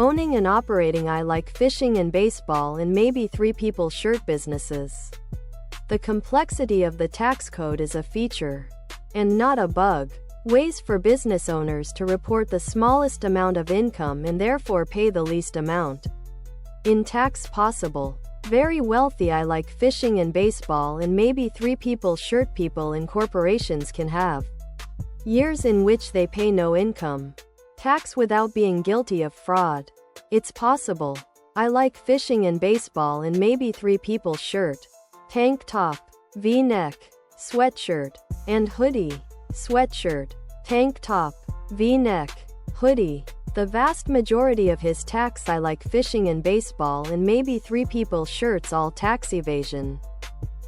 Owning and operating I like fishing and baseball and maybe 3 people shirt businesses. The complexity of the tax code is a feature, and not a bug. Ways for business owners to report the smallest amount of income and therefore pay the least amount in tax possible. Very wealthy I like fishing and baseball and maybe 3 people shirt people and corporations can have years in which they pay no income tax without being guilty of fraud. It's possible. I like fishing and baseball and maybe 3 people shirt, tank top, V-neck, sweatshirt, and hoodie. Sweatshirt, tank top, V-neck, hoodie. The vast majority of his tax I like fishing and baseball and maybe 3 people shirts all tax evasion.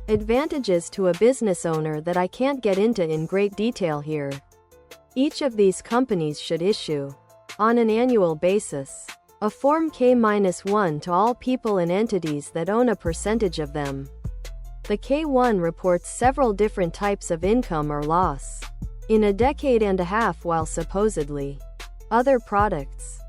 Advantages to a business owner that I can't get into in great detail here. Each of these companies should issue, on an annual basis, a Form K-1 to all people and entities that own a percentage of them. The K-1 reports several different types of income or loss in a decade and a half while supposedly other products